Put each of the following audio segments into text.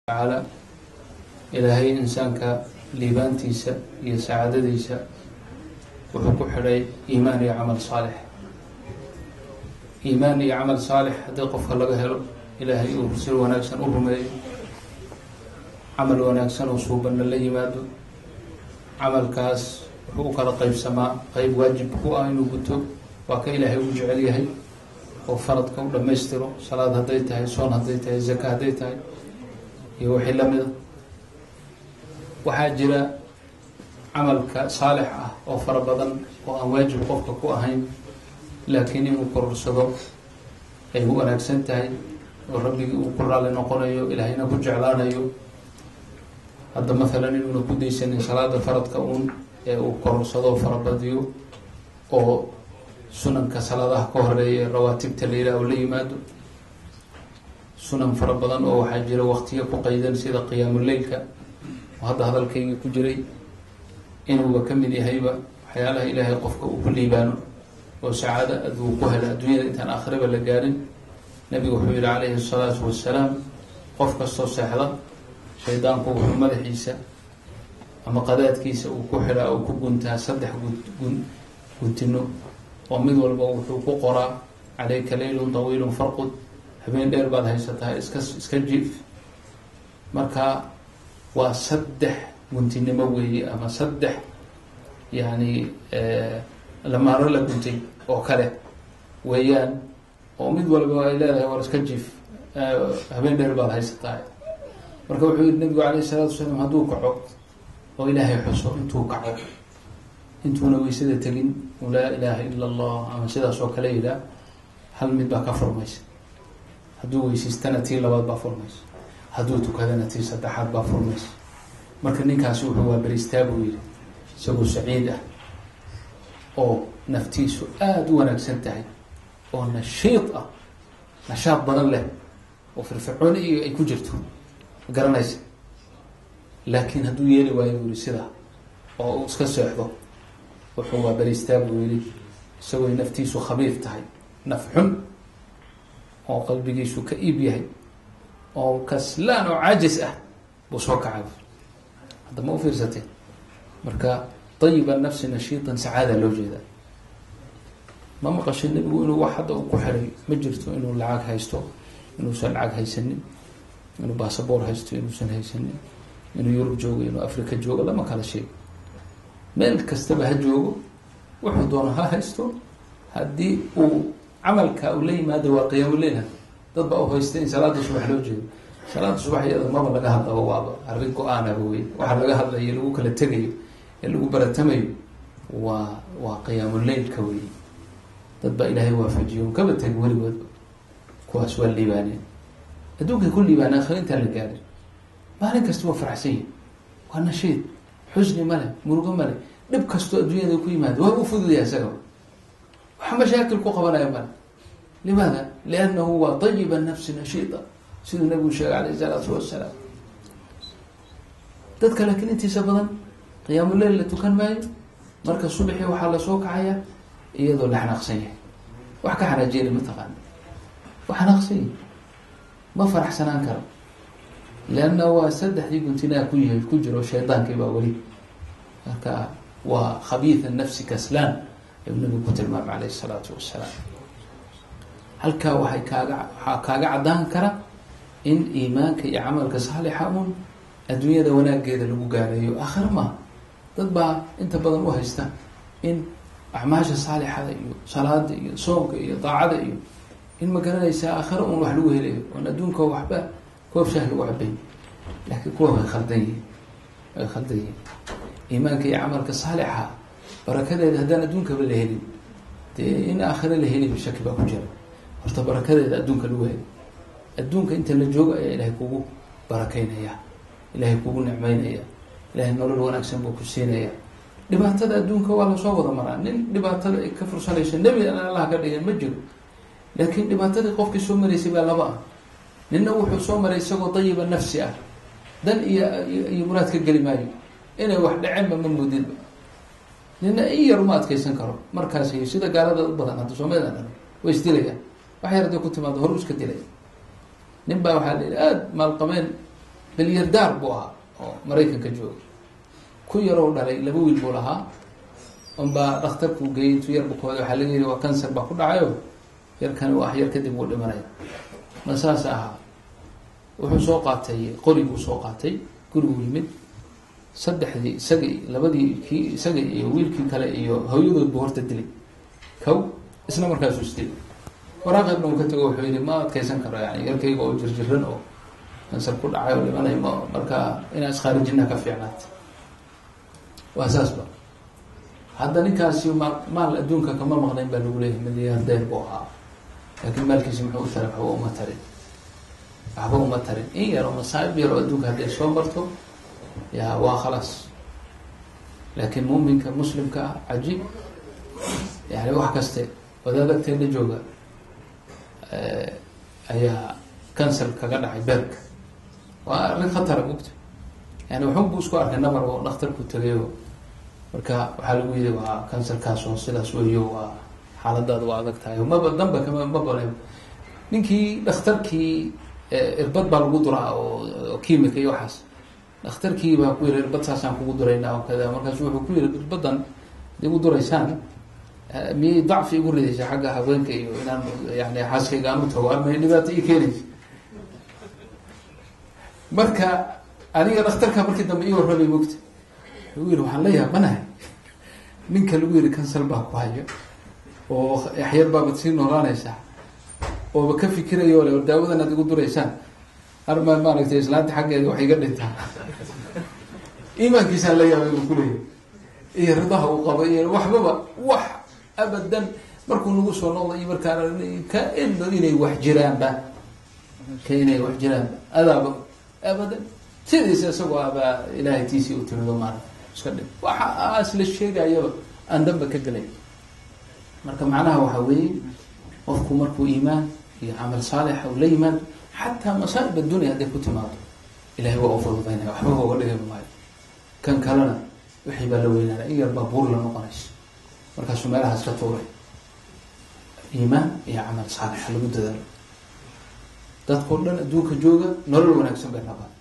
تعالى إلهي إنسانك liibaantiisa iyo sacaadadiisa wuxuu ku xidhay iimaan iyo camal saalix. iimaan iyo camal saalix haddii qofka laga helo, ilaahay uu si wanaagsan u rumeeyo, camal wanaagsan oo suubanna la yimaado, camalkaas wuxuu u kala qaybsamaa qayb waajib ku ah inuu guto, waa ka ilaahay u jecel yahay oo faradka u dhammaystiro, salaad hadday tahay, soon hadday tahay, zaka hadday tahay iyo wixii lamida. waxaa jira camalka saalix ah oo fara badan oo aan waajib qofka ku ahayn, laakiin inuu korursado ay u wanaagsan tahay oo rabbigii uu ku raali noqonayo, ilaahayna ku jeclaanayo. hadda maalan inuuna ku daysanin salaada faradka uun ee uu korursado farabadiyo oo sunanka salaadaha ka horeeya rawaatibta la yidhaah oo la yimaado. sunan fara badan oo waxaa jira waqtiyo ku qaydan sida qiyaamuleylka oo hadda hadalkaygii ku jiray, inuuba ka mid yahayba waxyaalaha ilaahay qofka uu ku liibaano oo sacaado aduu ku hela adduunyada intaan aakhiraba la gaarin. nabigu wuxuu yihi calayhi asalaatu wassalaam, qof kastoo seexda shaydaanku wuxuu madaxiisa ama qadaadkiisa uu ku xidhaa oo ku guntaa 3 guntino oo mid walba wuxuu ku qoraa calayka leylun tawiilun farqud, habeen dheer baad haysataa, iska jiif. marka waa 3 guntinimo weeye, ama 3 yani lamaaro la guntay oo kale weeyaan, oo mid walba ay leedahay war iska jiif, habeen dheer baad haysataa. marka wuxuu yihi nabigu calayhi salaatu wasalaam, hadduu kaco oo ilaahay xuso, intuu kaco intuuna weysada tegin laa ilaaha ila allah ama sidaas oo kale yidhaah, hal mid baa ka furmaysa. hadduu weysaystana tii labaad baa furmaysa, hadduu tukadana tii 3aad baa furmaysa. marka ninkaasi wuxuu waa beristaa buu yihi, isagoo saciid ah oo naftiisu aada u wanaagsan tahay oo nashiid ah, nashaad badan leh oo firfircooni iyo ay ku jirto, garanaysa. laakiin hadduu yeeli waayo buu yihi sidaa oo uu iska seexdo, wuxuu waa beristaa buu yihi isagoo naftiisu khabiif tahay, naf xun oo qalbigiisu ka iib yahay oo kaslaan oo caajis ah buu soo kacay. hadda ma u fiirsateen? marka ayiba nafsi nashiitan sacaada loo jeedaa. ma maqashay nebigu inuu wax hadda uu ku xiray ma jirto, inuu lacag haysto, inuusan lacag haysanin, inuu basaboor haysto, inuusan haysanin, inuu yurub joogo, inuu africa joogo, lama kala sheego. meel kastaba ha joogo, wuxuu doono ha haysto, haddii uu camalka uu la yimaado waa qiyaamuleylha. dad baa u haysta in salaada subax loo jeedo. salaada subax iyada maba laga hadlaba, waaba arrin go-aanaba wey. waxaa laga hadlayo lagu kala tegayo ee lagu baratamayo waa qiyaamuleylka wey. dad baa ilaahay waafajiyo on kaba tegi weligoodba, kuwaas waa liibaaneen, adduunkay ku liibaaneen, aakhira intaan la gaarin. maalin kasta waa faraxsan yahi, waa nashiid, xusni male, murugo male, dhib kastoo adduunyada ku yimaado waa u fududaya isaga, waxa mashaakil ku qabanaya male. limaada? liannahu waa ayiba nafsi nashiida, siduu nabigu sheegay calayhi salaatu wassalaam. dadka laakiin intiisa badan qiyaamuleyl la tukan maayo, marka subaxii waxaa lasoo kacaya iyadoo la xanaaqsan yahay. wax ka xanaajiyana mataqaana, wa xanaaqsan yahay, ma faraxsanaan karo, lianna waa 3dii guntinaa ku jiro shaydaankii baa weli. marka waa khabiitha nafsi kaslaan ayuu nabigu ku tilmaamay calayhi salaatu wassalaam. halkaa waxaa kaaga caddaan kara in iimaanka iyo camalka saalixa un adduunyada wanaageeda lagu gaarayo, aakhira maaha. dad baa inta badan u haysta in acmaasha saalixada iyo salaada iyo soomka iyo daacada iyo in ma garanaysaa aakhira un wax lagu helayo, oon adduunka waxba koob shaah lagu cabay. laakiin kuwa way khaldan yihiin. iimaanka iyo camalka saalixa barakadeeda haddaan adduunkaba la helin, dee in aakhira la heli shaki baa ku jira. horta barakadeeda adduunka lagu heli, adduunka inta la joogo ayaa ilaahay kugu barakaynaya, ilaahay kugu nicmeynaya, ilaahay nolol wanaagsan buu ku siinaya. dhibaatada adduunka waa lasoo wada maraa, nin dhibaatada ay ka fursanayso nebi an allah ka dhigan ma jiro. laakiin dhibaatadii qofkii soo maraysay baa laba ah. nina wuxuu soo maray isagoo dayiba nafsi ah, dan iyo muraad ka geli maayo, inay wax dhaceenba ma moodinba. nina in yar uma adkaysan karo, markaas sida gaalada u badan hadda soomaalida dhan way isdilayaan. wax yar haday ku timaado hor iska dilay. nin baa waxaa la yidhi aada maalqabeen bilyardaar buu ahaa oo maraykanka jooga ku yaroo dhalay 2 wiil buu lahaa unbaa dhakhtarku geeyey intuu yar bukooda waxaa laga yidhi waa kansar baa ku dhacayo yarkani wax yar kadib wuu dhimanaya ma saas ahaa wuxuu soo qaatay qori buu soo qaatay gurigu yimid saddexdii isagii labadii kii isaga iyo wiilkii kale iyo hooyadood buu horta dilay kow isna markaasuu isdilay waraaqeedna uu ka tago wuxuu yidhi ma adkaysan karo yani yarkayga oo jirjiran oo kansar ku dhacay oo dhimanay ma marka inaan iskaarijina ka fiicnaata waa saasba hadda ninkaasi maal adduunka kama maqnayn baa lagu leeyahay milyaardeer buu ahaa laakiin maalkiisi muxuu u taray waxba uma tarin in yaro masaa'ib yaro adduunka hadday soo barto yaa waa khalaas laakiin muuminka muslimka ah cajiib yani wax kaste wadaad agteeda jooga ayaa kansar kaga dhacay beerka waa arrin khatara mugta yani wuxun buu isku arkay nabar oo dhakhtarku tagayo marka waxaa lagu yidhi waa kansarkaas oo sidaas weeyo waa xaaladaada waa adag tahay maba danba kama mabale ninkii dhakhtarkii irbad baa lagu duraa oo kimika iyo waxaas dhakhtarkii baa ku yidhi irbad saasaan kugu duraynaa oo kada markaasu wuxuu ku yidhi irbadan ad igu duraysaan miyay dacfi igu ridaysa xagga haweenka iyo inaan yani xaaskayga aan u tago ama dhibaato ii keenaysa marka aniga dhakhtarka markii dambe ii warramay mogta wuxuu yidhi waxaan la yaabanahay ninka lagu yidhi kansal baa ku hayo oo axyar baabad sii noolaanaysaa ooba ka fikirayo le daawadan aad igu duraysaan arma maaragtay islaanta xaggeeda wax iga dhintaa iimaankiisaan la yaabay buu kuleeyahy iyo ridaha uu qabo iyo waxbaba wax abadan markuu nagu soo noqda iyo markaan ka ino inay wax jiraanba adaaba abadan sidiisa isagoo abaa ilaahay tiisii u timido maarata iska dhib waxaas la sheegayaba aan danba ka gelay marka macnaha waxaa weeye qofku markuu iimaan iyo camal saalixa u la yimaado xataa masaa'ib addunya hadday ku timaado ilahay waa u fududaynaya waxba uga dhigay maayo kan kalena wixii baa la weynaana in yar baa buur la noqonayso markaasuu meelahaas ka tuuray iimaan iyo camal saalixa lagu dadaalo dadkao dhan adduunka jooga nolol wanaagsan bay rabaan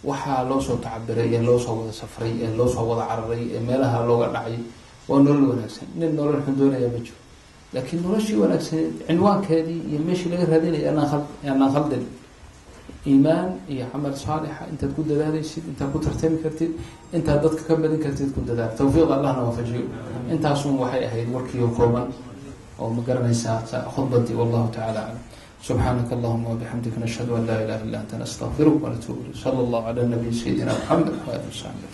waxaa loo soo tacabiray ee loo soo wada safray ee loo soo wada cararay ee meelaha looga dhacay waa nolol wanaagsan nin nolol xun doonaya ma jiro laakiin noloshii wanaagsaneed cinwaankeedii iyo meeshii laga raadinaya anaan khaldin iimaan iyo camal saalixa intaad ku dadaalaysid intaad ku tartami kartid intaad dadka ka badin kartid ku dadaal tawfiiq allahna waafajiyo intaasun waxay ahayd warkiio kooban oo ma garanaysaa khudbadii wallahu tacala aclam subxaanaka allahuma wabixamdika nashhadu an laa ilaha illa anta nastaغfiruka wanatubu ilayk sala allahu cala nabiy sayidina muxamed waali wasaxbi